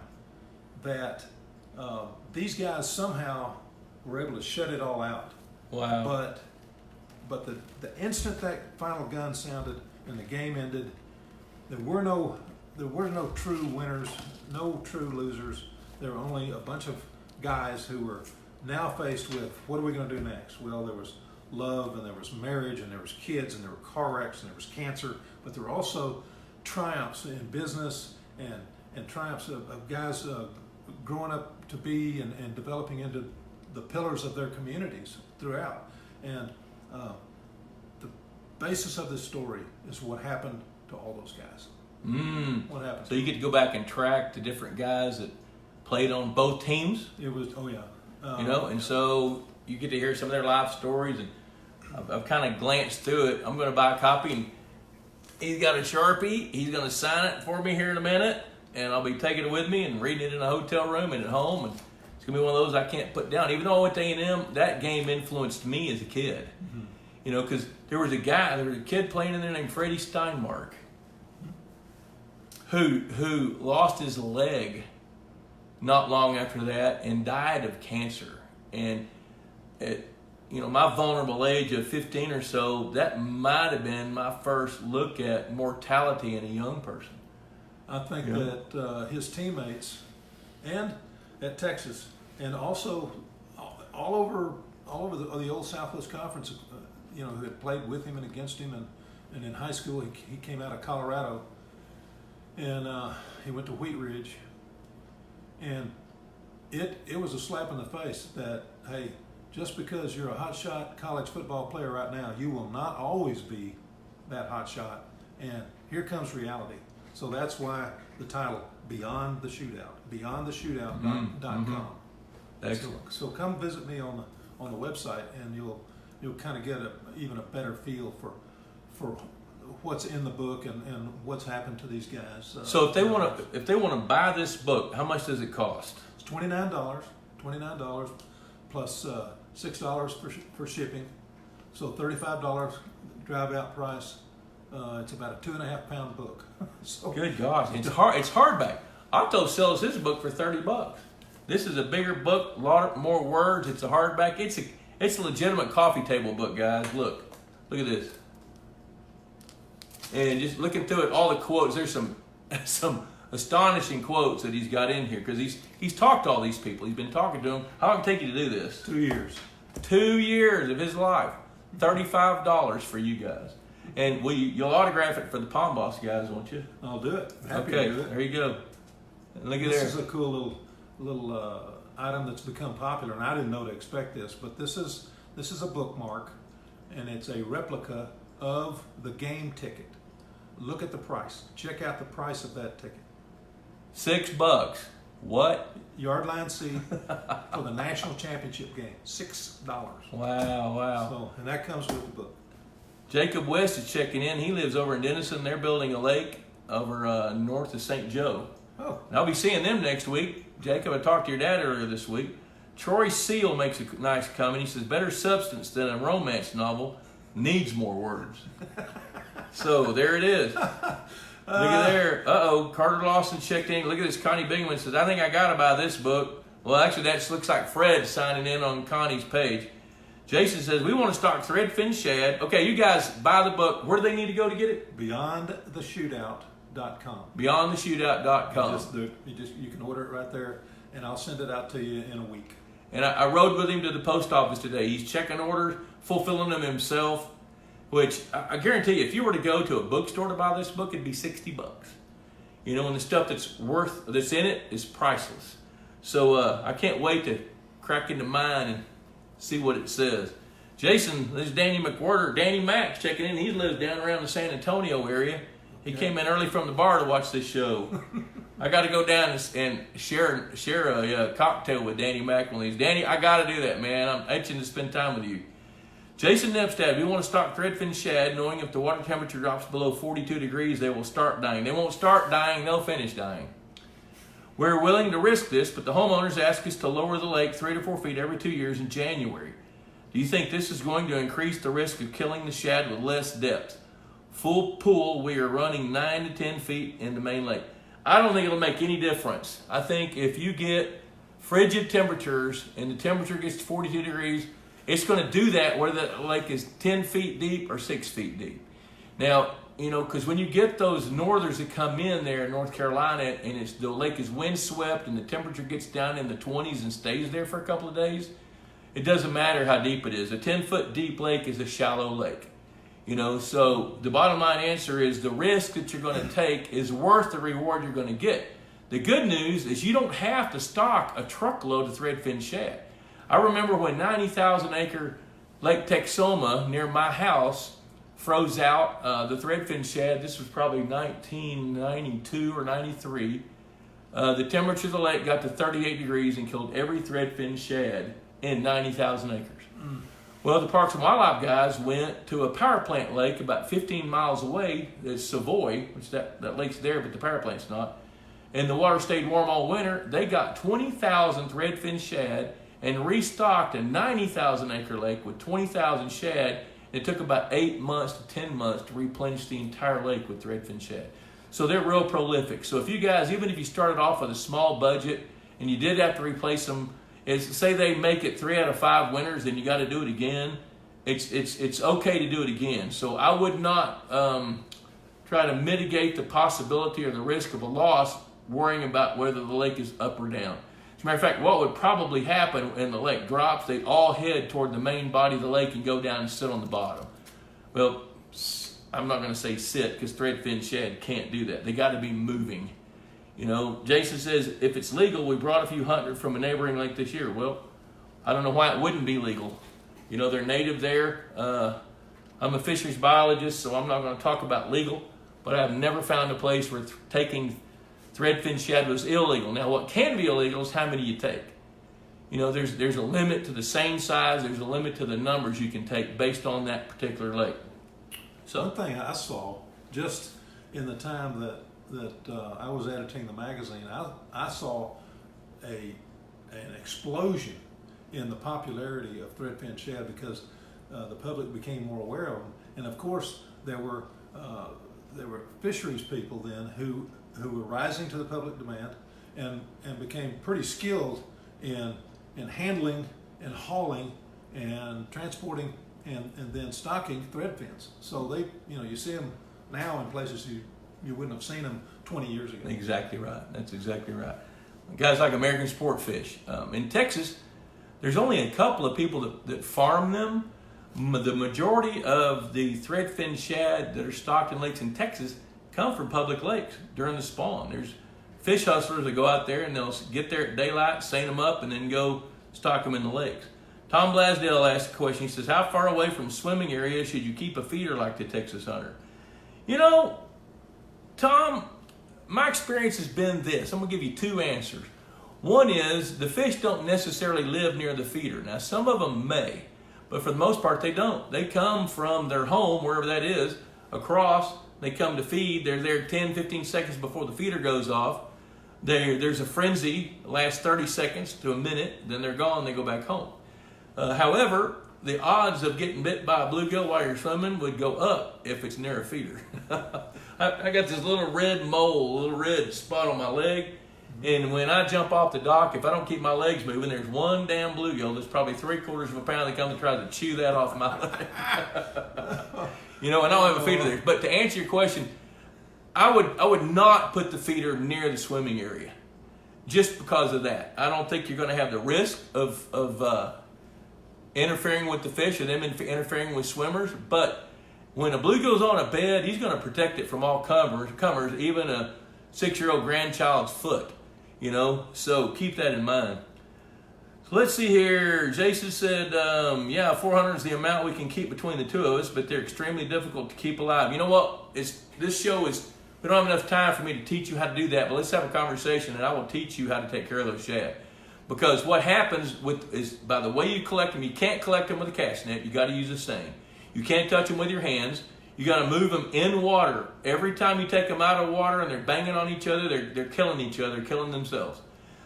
that these guys somehow were able to shut it all out. Wow. But the instant that final gun sounded and the game ended, there were no true winners, no true losers. There were only a bunch of guys who were now faced with, what are we going to do next? Well, there was love, and there was marriage, and there was kids, and there were car wrecks, and there was cancer, but there were also triumphs in business and triumphs of guys growing up to be and developing into the pillars of their communities throughout. And the basis of this story is what happened to all those guys. What happened? So you get to go back and track the different guys that played on both teams. It was, oh yeah. And so you get to hear some of their life stories, and I've kind of glanced through it. I'm going to buy a copy, and he's got a Sharpie. He's going to sign it for me here in a minute, and I'll be taking it with me and reading it in a hotel room and at home. And it's going to be one of those I can't put down. Even though I went to A&M, that game influenced me as a kid. Mm-hmm. Because there was a kid playing in there named Freddie Steinmark who lost his leg not long after that and died of cancer. And at my vulnerable age of 15 or so, that might have been my first look at mortality in a young person. I think that his teammates and at Texas and also all over the old Southwest Conference, who had played with him and against him, and in high school he came out of Colorado, and he went to Wheat Ridge, and it was a slap in the face that, hey, just because you're a hotshot college football player right now, you will not always be that hotshot, and here comes reality. So that's why the title, Beyond the Shootout, beyondtheshootout.com. Excellent. So come visit me on the website, and you'll kind of get even a better feel for what's in the book and what's happened to these guys. So if they want to buy this book, how much does it cost? It's $29 plus $6 for shipping, so $35 drive out price. It's about a 2.5 pound book. So Good gosh, it's hardback. Otto sells his book for $30. This is a bigger book, a lot more words. It's a hardback. It's a legitimate coffee table book, guys. Look at this. And just looking through it, all the quotes. There's some astonishing quotes that he's got in here because he's talked to all these people. He's been talking to them. How long did it take you to do this? 2 years. 2 years of his life. $35 for you guys. And you'll autograph it for the Palm Boss guys, won't you? I'll do it. Happy Okay, to do it. there you go. And look at This there. is a cool little item that's become popular, and I didn't know to expect this, but this is a bookmark, and it's a replica of the game ticket. Look at the price. Check out the price of that ticket. $6. What? Yardline C for the national championship game. $6. Wow. So, and that comes with the book. Jacob West is checking in. He lives over in Denison. They're building a lake over north of St. Joe. Oh, And I'll be seeing them next week. Jacob, I talked to your dad earlier this week. Troy Seal makes a nice comment. He says, better substance than a romance novel needs more words. So there it is. Look at there. Carter Lawson checked in. Look at this. Connie Bingman says, I think I got to buy this book. Well, actually, that looks like Fred signing in on Connie's page. Jason says, we want to stock threadfin shad. Okay, you guys buy the book. Where do they need to go to get it? BeyondTheShootout.com. BeyondTheShootout.com. You can order it right there, and I'll send it out to you in a week. And I rode with him to the post office today. He's checking orders, fulfilling them himself, which I guarantee you, if you were to go to a bookstore to buy this book, it'd be $60. You know, and the stuff that's in it is priceless. So I can't wait to crack into mine and see what it says. Jason, this is Danny Max checking in. He lives down around the San Antonio area. He came in early from the bar to watch this show. I got to go down and share a cocktail with Danny Mac one of these. Danny, I got to do that, man. I'm itching to spend time with you. Jason Nepstad, we want to stock threadfin shad, knowing if the water temperature drops below 42 degrees, they will start dying. They won't start dying, they'll finish dying. We're willing to risk this, but the homeowners ask us to lower the lake 3 to 4 feet every 2 years in January. Do you think this is going to increase the risk of killing the shad with less depth? Full pool, we are running 9 to 10 feet in the main lake. I don't think it'll make any difference. I think if you get frigid temperatures and the temperature gets to 42 degrees, it's going to do that whether the lake is 10 feet deep or 6 feet deep. Now, you know, because when you get those northers that come in there in North Carolina and the lake is windswept and the temperature gets down in the 20s and stays there for a couple of days, it doesn't matter how deep it is. A 10-foot deep lake is a shallow lake. You know, so the bottom line answer is the risk that you're going to take is worth the reward you're going to get. The good news is you don't have to stock a truckload of threadfin shad. I remember when 90,000 acre Lake Texoma near my house froze out the threadfin shad. This was probably 1992 or 93. The temperature of the lake got to 38 degrees and killed every threadfin shad in 90,000 acres. Well, the Parks and Wildlife guys went to a power plant lake about 15 miles away. It's Savoy, which that lake's there, but the power plant's not. And the water stayed warm all winter. They got 20,000 threadfin shad and restocked a 90,000 acre lake with 20,000 shad. It took about 8 months to 10 months to replenish the entire lake with threadfin shad. So they're real prolific. So if you guys, even if you started off with a small budget and you did have to replace them, say they make it 3 out of 5 winters, then you got to do it again. It's okay to do it again. So I would not try to mitigate the possibility or the risk of a loss worrying about whether the lake is up or down. As a matter of fact, what would probably happen when the lake drops, they'd all head toward the main body of the lake and go down and sit on the bottom. Well, I'm not going to say sit because threadfin shad can't do that. They got to be moving. You know, Jason says, if it's legal, we brought a few hundred from a neighboring lake this year. Well, I don't know why it wouldn't be legal. You know, they're native there. I'm a fisheries biologist, so I'm not going to talk about legal, but I've never found a place where taking threadfin shad was illegal. Now, what can be illegal is how many you take. You know, there's a limit to the seine size. There's a limit to the numbers you can take based on that particular lake. So one thing I saw just in the time that I was editing the magazine, I saw an explosion in the popularity of threadfin shad because the public became more aware of them, and of course there were fisheries people then who were rising to the public demand and became pretty skilled in handling and hauling and transporting and then stocking thread fins. So they, you see them now in places you wouldn't have seen them 20 years ago. Exactly right. That's exactly right. Guys like American sport fish. In Texas, there's only a couple of people that farm them. The majority of the threadfin shad that are stocked in lakes in Texas come from public lakes during the spawn. There's fish hustlers that go out there and they'll get there at daylight, seine them up, and then go stock them in the lakes. Tom Blasdale asked a question. He says, how far away from swimming areas should you keep a feeder like the Texas hunter? You know, Tom, my experience has been this. I'm going to give you two answers. One is the fish don't necessarily live near the feeder. Now, some of them may, but for the most part, they don't. They come from their home, wherever that is, across. They come to feed. They're there 10, 15 seconds before the feeder goes off. There's a frenzy, lasts 30 seconds to a minute, then they're gone, they go back home. However, the odds of getting bit by a bluegill while you're swimming would go up if it's near a feeder. I got this little red mole, little red spot on my leg, and when I jump off the dock, if I don't keep my legs moving, there's one damn bluegill that's probably 3/4 of a pound that comes and tries to chew that off my leg. And I don't have a feeder there. But to answer your question, I would not put the feeder near the swimming area just because of that. I don't think you're going to have the risk of interfering with the fish and them interfering with swimmers. But when a bluegill's on a bed, he's going to protect it from all comers, even a 6-year-old grandchild's foot. So keep that in mind. So let's see here. Jason said, 400 is the amount we can keep between the two of us, but they're extremely difficult to keep alive. You know what? This show is, we don't have enough time for me to teach you how to do that, but let's have a conversation and I will teach you how to take care of those shad. Because what happens is by the way you collect them, you can't collect them with a cast net. You got to use a seine. You can't touch them with your hands. You got to move them in water. Every time you take them out of water and they're banging on each other, they're killing each other, killing themselves.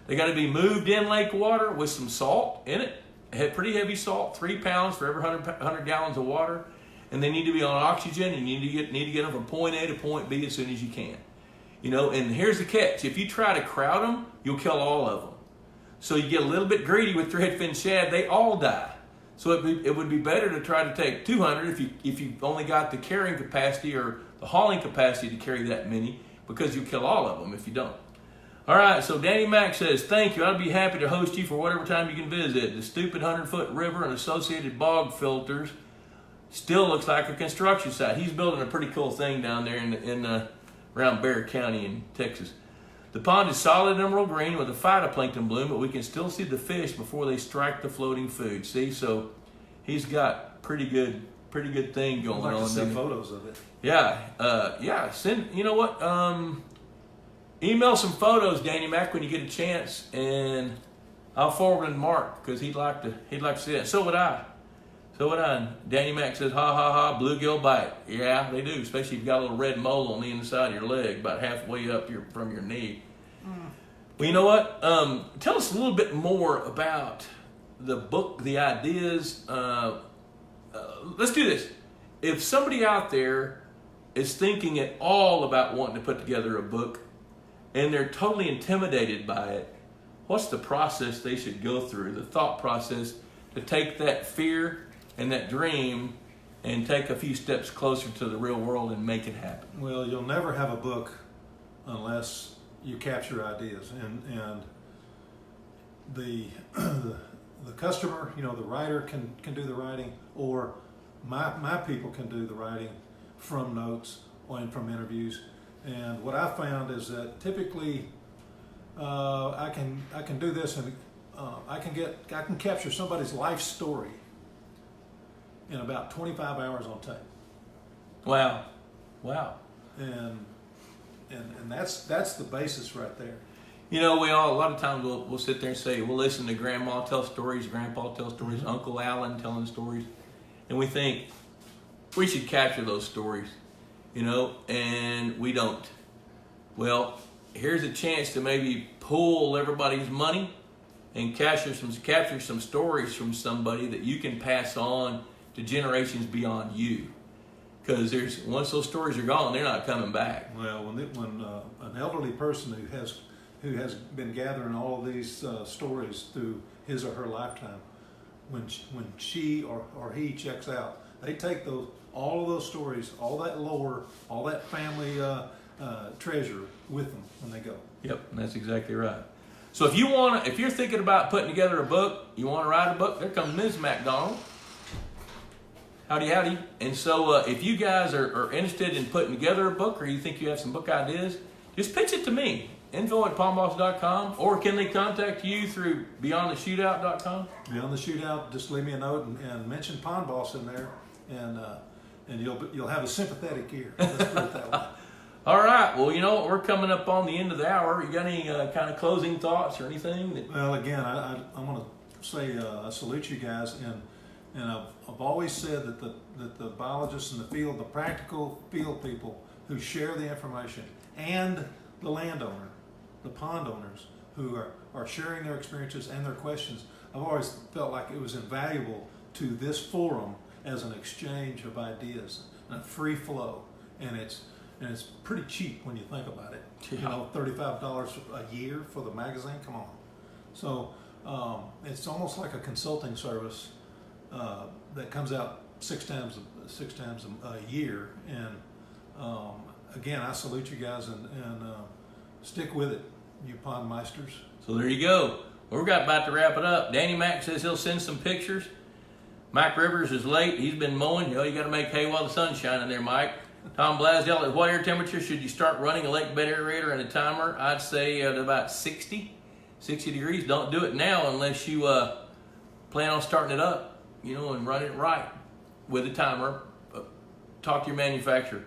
They got to be moved in lake water with some salt in it, pretty heavy salt, 3 pounds for every 100 gallons of water, and they need to be on oxygen. And you need to get them from point A to point B as soon as you can. And here's the catch: if you try to crowd them, you'll kill all of them. So you get a little bit greedy with threadfin shad; they all die. So it would be better to try to take 200 if you only got the carrying capacity or the hauling capacity to carry that many, because you kill all of them if you don't. All right, so Danny Mack says, thank you. I'd be happy to host you for whatever time you can visit. The stupid 100-foot river and associated bog filters still looks like a construction site. He's building a pretty cool thing down there in around Bexar County in Texas. The pond is solid emerald green with a phytoplankton bloom, but we can still see the fish before they strike the floating food. See, so he's got pretty good thing going on. I'd like to see photos of it. Yeah. Send. You know what? Email some photos, Danny Mac, when you get a chance, and I'll forward them to Mark because he'd like to see that. So would I. Danny Mac says, ha ha ha, bluegill bite. Yeah, they do, especially if you've got a little red mole on the inside of your leg, about halfway up from your knee. Well, you know what? Tell us a little bit more about the book, the ideas. Let's do this. If somebody out there is thinking at all about wanting to put together a book and they're totally intimidated by it, what's the process they should go through, the thought process to take that fear and that dream and take a few steps closer to the real world and make it happen? Well, you'll never have a book unless you capture ideas, and the customer, the writer can do the writing, or my people can do the writing from notes and from interviews. And what I found is that typically I can do this, and I can capture somebody's life story in about 25 hours on tape. Wow. And that's the basis right there. You know, a lot of times we'll sit there and say, we'll listen to Grandma tell stories, Grandpa tell stories, Uncle Alan telling stories, and we think we should capture those stories, you know, and we don't. Well, here's a chance to maybe pool everybody's money and capture some stories from somebody that you can pass on to generations beyond you. Because once those stories are gone, they're not coming back. Well, when an elderly person who has been gathering all of these stories through his or her lifetime, when she or he checks out, they take all of those stories, all that lore, all that family treasure with them when they go. Yep, that's exactly right. So if you're thinking about putting together a book, you want to write a book, there comes Ms. McDonald. Howdy, howdy. And so if you guys are interested in putting together a book, or you think you have some book ideas, just pitch it to me, info@pondboss.com, or can they contact you through beyondtheshootout.com? Beyond the Shootout, just leave me a note and mention Pond Boss in there, and you'll have a sympathetic ear. Let's put it that way. All right. Well, you know, we're coming up on the end of the hour. You got any kind of closing thoughts or anything? Well, again, I want to say I salute you guys, and I've always said that the biologists in the field, the practical field people who share the information, and the landowner, the pond owners who are sharing their experiences and their questions, I've always felt like it was invaluable to this forum as an exchange of ideas, a free flow, and it's pretty cheap when you think about it. Yeah. You know, $35 a year for the magazine. Come on. So it's almost like a consulting service that comes out six times a year. And again, I salute you guys and stick with it, you pond meisters. So there you go. We're about to wrap it up. Danny Mac says he'll send some pictures. Mike Rivers is late. He's been mowing. You know, you got to make hay while the sun's shining there, Mike. Tom Blasdell, at what air temperature should you start running a lake bed aerator and a timer? I'd say at about 60 degrees. Don't do it now unless you plan on starting it up, you know, and run it right with a timer. Talk to your manufacturer.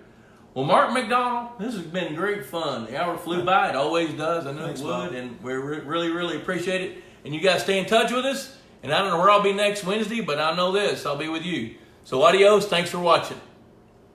Well, Mark McDonald, this has been great fun. The hour flew by. It always does. I know it would, and we really, really appreciate it. And you guys stay in touch with us. And I don't know where I'll be next Wednesday, but I know this. I'll be with you. So adios. Thanks for watching.